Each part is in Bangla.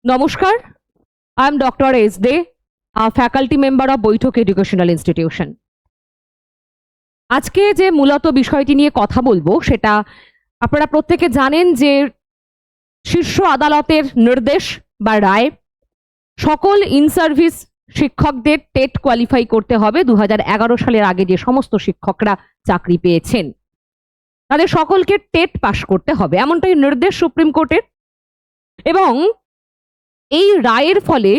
নমস্কার, I am Dr. S. Dey, a faculty member of বৈঠক এডুকেশনাল ইনস্টিটিউশন। আজকে যে মূলত বিষয়টি নিয়ে কথা বলবো সেটা আপনারা প্রত্যেকে জানেন যে শীর্ষ আদালতের নির্দেশ বা রায় সকল ইন সার্ভিস শিক্ষকদের টেট কোয়ালিফাই করতে হবে। 2011 সালের আগে যে সমস্ত শিক্ষকরা চাকরি পেয়েছেন তাদের সকলকে টেট পাশ করতে হবে, এমনটাই নির্দেশ সুপ্রিম কোর্টের। এবং এই রায়ের ফলে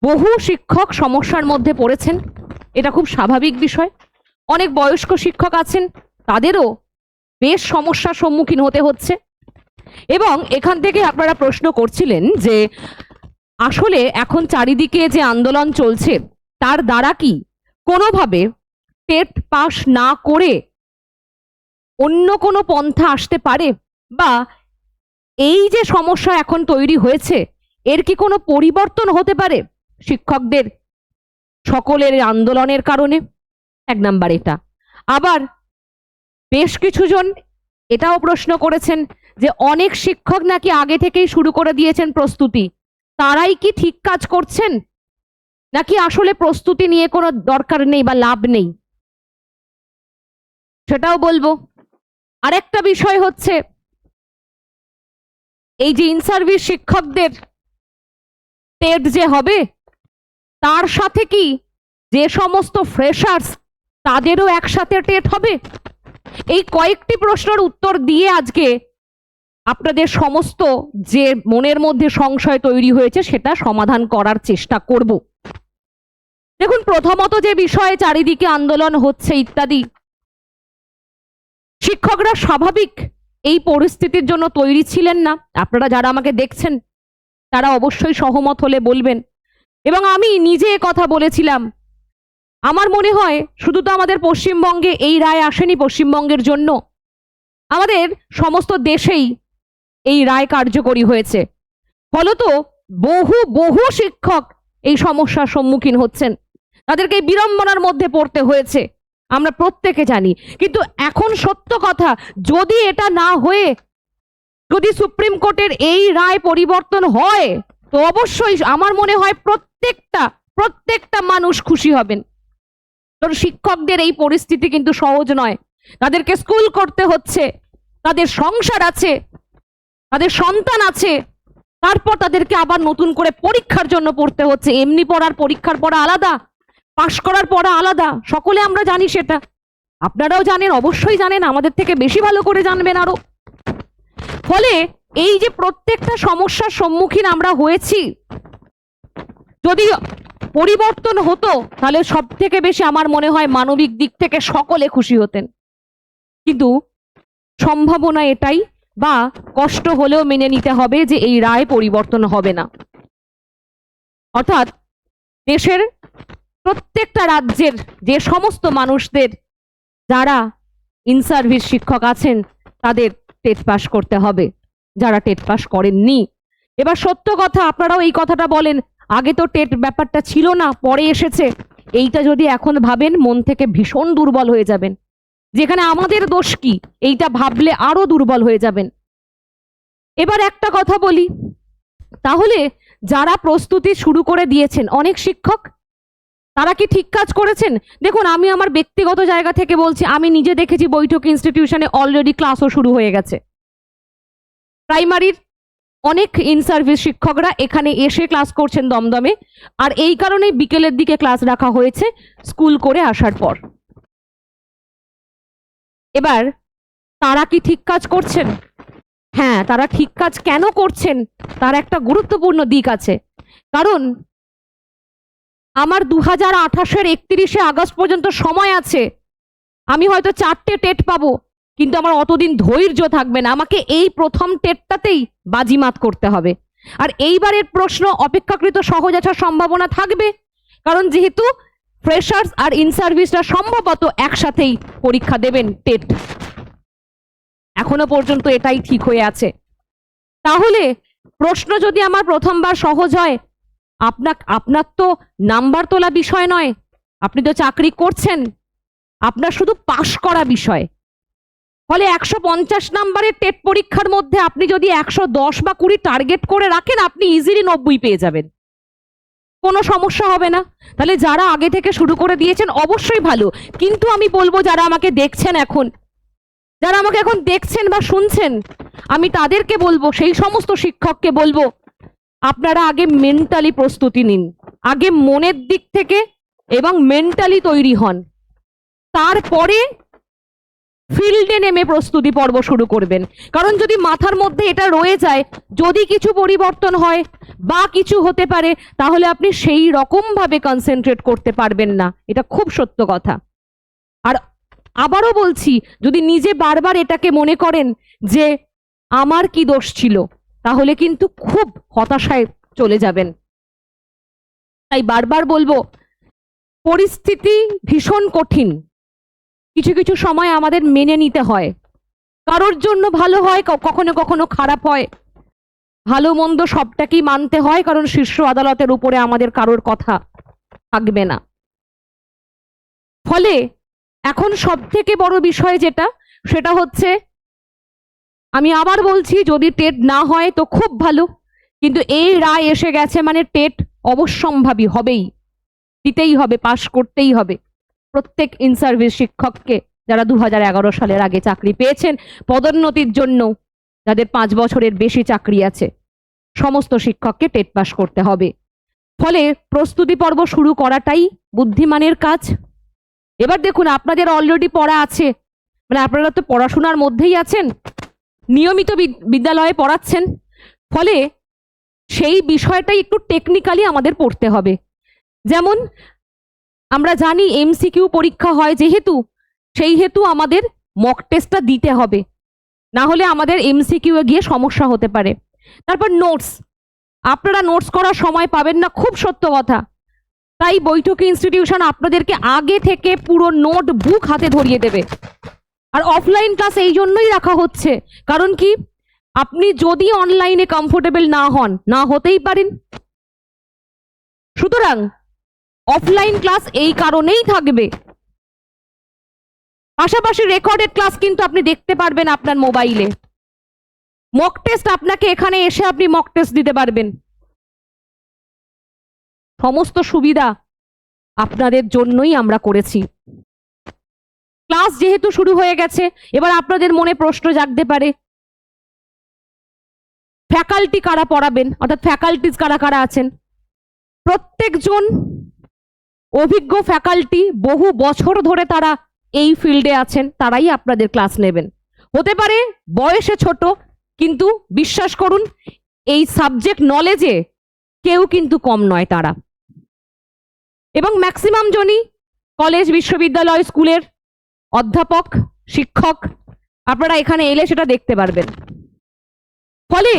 বহু শিক্ষক সমস্যার মধ্যে পড়েছেন, এটা খুব স্বাভাবিক বিষয়। অনেক বয়স্ক শিক্ষক আছেন, তাদেরও বেশ সমস্যার সম্মুখীন হতে হচ্ছে। এবং এখান থেকে আপনারা প্রশ্ন করছিলেন যে আসলে এখন চারিদিকে যে আন্দোলন চলছে তার দ্বারা কি কোনোভাবে টেট পাস না করে অন্য কোনো পন্থা আসতে পারে, বা এই যে সমস্যা এখন তৈরি হয়েছে এর কি কোনো পরিবর্তন হতে পারে শিক্ষকদের সকলের আন্দোলনের কারণে? এক নাম্বার এটা। আবার বেশ কিছুজন এটাও প্রশ্ন করেছেন যে অনেক শিক্ষক নাকি আগে থেকেই শুরু করে দিয়েছেন প্রস্তুতি, তারাই কি ঠিক কাজ করছেন, নাকি আসলে প্রস্তুতি নিয়ে কোনো দরকার নেই বা লাভ নেই, সেটাও বলবো। আরেকটা বিষয় হচ্ছে এই যে ইন সার্ভিস শিক্ষকদের টেট যে হবে তার সাথে কি যে সমস্ত ফ্রেশার্স তাদেরও একসাথে টেট হবে? এই কয়েকটি প্রশ্নের উত্তর দিয়ে আজকে আপনাদের সমস্ত যে মনের মধ্যে সংশয় তৈরি হয়েছে সেটা সমাধান করার চেষ্টা করব। দেখুন, প্রথমত যে বিষয়ে চারিদিকে আন্দোলন হচ্ছে ইত্যাদি, শিক্ষকরা স্বাভাবিক এই পরিস্থিতির জন্য তৈরি ছিলেন না। আপনারা যারা আমাকে দেখছেন তারা অবশ্যই সহমত হলে বলবেন। এবং আমি নিজে কথা বলেছিলাম, আমার মনে হয় শুধু তো আমাদের পশ্চিমবঙ্গে এই রায় আসেনি পশ্চিমবঙ্গের জন্য, আমাদের সমস্ত দেশেই এই রায় কার্যকরী হয়েছে। ফলত বহু বহু শিক্ষক এই সমস্যার সম্মুখীন হচ্ছেন, তাদেরকে এই বিড়ম্বনার মধ্যে পড়তে হয়েছে, আমরা প্রত্যেকে জানি। কিন্তু এখন সত্য কথা, যদি এটা না হয়ে যদি সুপ্রিম কোর্টের এই রায় পরিবর্তন হয় তো অবশ্যই আমার মনে হয় প্রত্যেকটা মানুষ খুশি হবেন। কারণ শিক্ষকদের এই পরিস্থিতি কিন্তু সহজ নয়, তাদেরকে স্কুল করতে হচ্ছে, তাদের সংসার আছে, তাদের সন্তান আছে, তারপর তাদেরকে আবার নতুন করে পরীক্ষার জন্য পড়তে হচ্ছে। এমনি পড়ার পরীক্ষার পড়া আলাদা, পাশ করার পড়া আলাদা, সকলে আমরা জানি সেটা। আপনারাও জানেন, অবশ্যই জানেন, আমাদের থেকে বেশি ভালো করে জানবেন আরো। ফলে এই যে প্রত্যেকটা সমস্যার সম্মুখীন আমরা হয়েছি, যদি পরিবর্তন হতো তাহলে সব থেকে বেশি আমার মনে হয় মানবিক দিক থেকে সকলে খুশি হতেন। কিন্তু সম্ভাবনা এটাই, বা কষ্ট হলেও মেনে নিতে হবে যে এই রায় পরিবর্তন হবে না। অর্থাৎ দেশের প্রত্যেকটা রাজ্যের যে সমস্ত মানুষদের যারা ইন সার্ভিস শিক্ষক আছেন তাদের টেট পাস করতে হবে, যারা টেট পাস করেননি। এবার সত্য কথা, আপনারাও এই কথাটা বলেন, আগে তো টেট ব্যাপারটা ছিল না, পরে এসেছে। এইটা যদি এখন ভাবেন মন থেকে ভীষণ দুর্বল হয়ে যাবেন, যেখানে আমাদের দোষ কি এইটা ভাবলে আরো দুর্বল হয়ে যাবেন। এবার একটা কথা বলি, তাহলে যারা প্রস্তুতি শুরু করে দিয়েছেন অনেক শিক্ষক, তারা কি ঠিক কাজ করেছেন? দেখুন, আমি আমার ব্যক্তিগত জায়গা থেকে বলছি, আমি নিজে দেখেছি বৈঠক ইনস্টিটিউশনে অলরেডি ক্লাসও শুরু হয়ে গেছে। প্রাইমারির অনেক ইন সার্ভিস শিক্ষকরা এখানে এসে ক্লাস করছেন দমদমে, আর এই কারণেই বিকেলের দিকে ক্লাস রাখা হয়েছে স্কুল করে আসার পর। এবার তারা কি ঠিক কাজ করছেন? হ্যাঁ, তারা ঠিক কাজ কেন করছেন তার একটা গুরুত্বপূর্ণ দিক আছে। কারণ আমার 2028-এর 31শে আগস্ট পর্যন্ত সময় আছে, আমি হয়তো 4টে টেট পাবো, কিন্তু আমার অতদিন ধৈর্য থাকবে না, আমাকে এই প্রথম টেটটাতেই বাজিমাত করতে হবে। আর এইবারের প্রশ্ন অপেক্ষাকৃত সহজ আসার সম্ভাবনা থাকবে, কারণ যেহেতু ফ্রেশার্স আর ইন সার্ভিসরা সম্ভবত একসাথেই পরীক্ষা দেবেন টেট, এখনো পর্যন্ত এটাই ঠিক হয়ে আছে। তাহলে প্রশ্ন যদি আমার প্রথমবার সহজ হয়, আপনার তো নাম্বার তোলা বিষয় নয়, আপনি তো চাকরি করছেন, আপনার শুধু পাশ করা বিষয়। ফলে 150 নাম্বারের টেট পরীক্ষার মধ্যে আপনি যদি 110 বা 20 টার্গেট করে রাখেন, আপনি ইজিলি 90 পেয়ে যাবেন, কোনো সমস্যা হবে না। তাহলে যারা আগে থেকে শুরু করে দিয়েছেন অবশ্যই ভালো, কিন্তু আমি বলবো যারা আমাকে দেখছেন এখন, যারা আমাকে এখন দেখছেন বা শুনছেন, আমি তাদেরকে বলবো, সেই সমস্ত শিক্ষককে বলবো, আপনারা আগে মেন্টালি প্রস্তুতি নিন, আগে মনের দিক থেকে এবং মেন্টালি তৈরি হন, তারপরে ফিল্ডে নেমে প্রস্তুতি পর্ব শুরু করবেন। কারণ যদি মাথার মধ্যে এটা রয়ে যায়, যদি কিছু পরিবর্তন হয় বা কিছু হতে পারে, তাহলে আপনি সেই রকম ভাবে কনসেন্ট্রেট করতে পারবেন না, এটা খুব সত্য কথা। আর আবারও বলছি, যদি নিজে বারবার এটাকে মনে করেন যে আমার কি দোষ ছিল, তাহলে কিন্তু খুব হতাশায় চলে যাবেন। তাই বারবার বলবো, পরিস্থিতি ভীষণ কঠিন, কিছু কিছু সময় আমাদের মেনে নিতে হয়, কারোর জন্য ভালো হয়, কখনো কখনো খারাপ হয়, ভালো মন্দ সবটাকেই মানতে হয়, কারণ শীর্ষ আদালতের উপরে আমাদের কারোর কথা থাকবে না। ফলে এখন সব থেকে বড় বিষয় যেটা, সেটা হচ্ছে, আমি আবার বলছি, যদি টেট না হয় তো খুব ভালো, কিন্তু এই রায় এসে গেছে মানে টেট অবশ্যম্ভাবী হবেই, দিতেই হবে, পাশ করতেই হবে প্রত্যেক ইন সার্ভিস শিক্ষককে, যারা 2011 সালের আগে চাকরি পেয়েছেন, পদোন্নতির জন্য যাদের 5 বছরের বেশি চাকরি আছে, সমস্ত শিক্ষককে টেট পাস করতে হবে। ফলে প্রস্তুতি পর্ব শুরু করাটাই বুদ্ধিমানের কাজ। এবার দেখুন, আপনাদের অলরেডি পড়া আছে, মানে আপনারা তো পড়াশোনার মধ্যেই আছেন, নিয়মিত বিদ্যালয়ে পড়াচ্ছেন, ফলে সেই বিষয়টাই একটু টেকনিক্যালি আমাদের পড়তে হবে। যেমন আমরা জানি এমসিকিউ পরীক্ষা হয় যেহেতু, সেই হেতু আমাদের মক টেস্টটা দিতে হবে, না হলে আমাদের এমসিকিউ এ গিয়ে সমস্যা হতে পারে। তারপর নোটস, আপনারা নোটস করার সময় পাবেন না, খুব সত্য কথা। তাই বৈঠকি ইনস্টিটিউশন আপনাদেরকে আগে থেকে পুরো নোট বুক হাতে ধরিয়ে দেবে। আর অফলাইন ক্লাস এই জন্যই রাখা হচ্ছে, কারণ কি, আপনি যদি অনলাইনে কমফোর্টেবল না হন, না হতেই পারেন, সুতরাং অফলাইন ক্লাস এই কারণেই থাকবে। পাশাপাশি রেকর্ডেড ক্লাস কিন্তু আপনি দেখতে পারবেন আপনার মোবাইলে। মক টেস্ট আপনাকে এখানে এসে আপনি মক টেস্ট দিতে পারবেন। সমস্ত সুবিধা আপনাদের জন্যই আমরা করেছি। ক্লাস যেহেতু শুরু হয়ে গেছে, এবার আপনাদের মনে প্রশ্ন জাগতে পারে, ফ্যাকাল্টি কারা পড়াবেন, অর্থাৎ ফ্যাকাল্টিজ কারা কারা আছেন। প্রত্যেকজন অভিজ্ঞ ফ্যাকাল্টি, বহু বছর ধরে তারা এই ফিল্ডে আছেন, তারাই আপনাদের ক্লাস নেবেন। হতে পারে বয়সে ছোট, কিন্তু বিশ্বাস করুন, এই সাবজেক্ট নলেজে কেউ কিন্তু কম নয় তারা। এবং ম্যাক্সিমাম জনই কলেজ, বিশ্ববিদ্যালয়, স্কুলের অধ্যাপক, শিক্ষক, আপনারা এখানে এলে সেটা দেখতে পারবেন। ফলে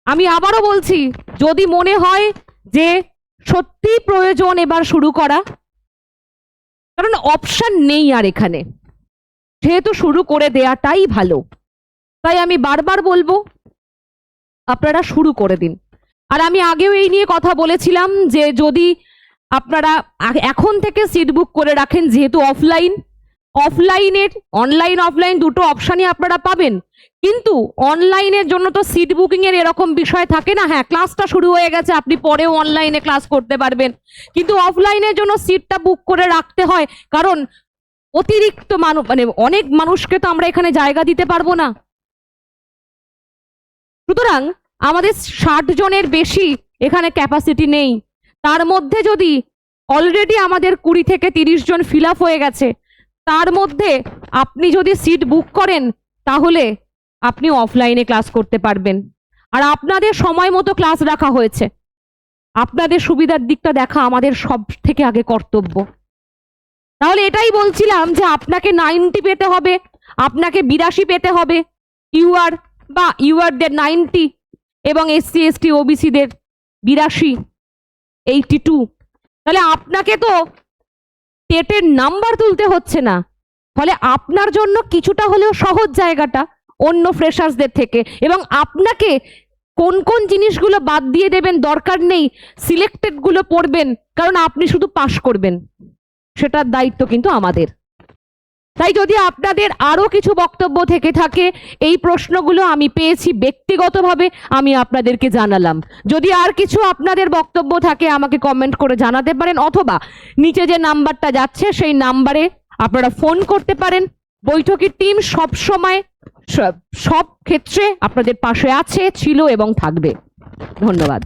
আমি আবারও বলছি, যদি মনে হয় যে সত্যি প্রয়োজন এবার শুরু করা, কারণ অপশন নেই আর এখানে, যেহেতু শুরু করে দেয়াটাই ভালো, তাই আমি বারবার বলবো আপনারা শুরু করে দিন। আর আমি আগেও এই নিয়ে কথা বলেছিলাম যে যদি আপনারা এখন থেকে সিট বুক করে রাখেন, যেহেতু অফলাইনের অনলাইন অফলাইন দুটো অপশনই আপনারা পাবেন, কিন্তু অনলাইনের জন্য তো সিট বুকিং এর এরকম বিষয় থাকে না, হ্যাঁ ক্লাসটা শুরু হয়ে গেছে, আপনি পরেও অনলাইনে ক্লাস করতে পারবেন, কিন্তু অফলাইনের জন্য সিটটা বুক করে রাখতে হয়, কারণ অতিরিক্ত মানুষ, মানে অনেক মানুষকে তো আমরা এখানে জায়গা দিতে পারবো না। সুতরাং আমাদের 60 জনের বেশি এখানে ক্যাপাসিটি নেই, তার মধ্যে যদি অলরেডি আমাদের 20 থেকে 30 জন ফিল আপ হয়ে গেছে, তার মধ্যে আপনি যদি সিট বুক করেন, তাহলে আপনি অফলাইনে ক্লাস করতে পারবেন। আর আপনাদের সময় মতো ক্লাস রাখা হয়েছে, আপনাদের সুবিধার দিকটা দেখা আমাদের সব থেকে আগে কর্তব্য। তাহলে এটাই বলছিলাম যে আপনাকে 90 পেতে হবে, আপনাকে 82 পেতে হবে, ইউআরদের 90 এবং এসসি এসটি ওবিসিদের 82, 82। তাহলে আপনাকে তো টেটের নাম্বার তুলতে হচ্ছে না, ফলে আপনার জন্য কিছুটা হলেও সহজ জায়গাটা অন্য ফ্রেশার্সদের থেকে। এবং আপনাকে কোন কোন জিনিসগুলো বাদ দিয়ে দেবেন দরকার নেই, সিলেক্টেড গুলো পড়বেন, কারণ আপনি শুধু পাস করবেন, সেটার দায়িত্ব কিন্তু আমাদের। তাই যদি আপনাদের আরো কিছু বক্তব্য থেকে থাকে, এই প্রশ্নগুলো আমি পেয়েছি ব্যক্তিগতভাবে, আমি আপনাদেরকে জানালাম। যদি আর কিছু আপনাদের বক্তব্য থাকে আমাকে কমেন্ট করে জানাতে পারেন, অথবা নিচে যে নাম্বারটা যাচ্ছে সেই নাম্বারে আপনারা ফোন করতে পারেন। বৈঠকের টিম সব সময় সব ক্ষেত্রে আপনাদের পাশে আছে, ছিল এবং থাকবে। ধন্যবাদ।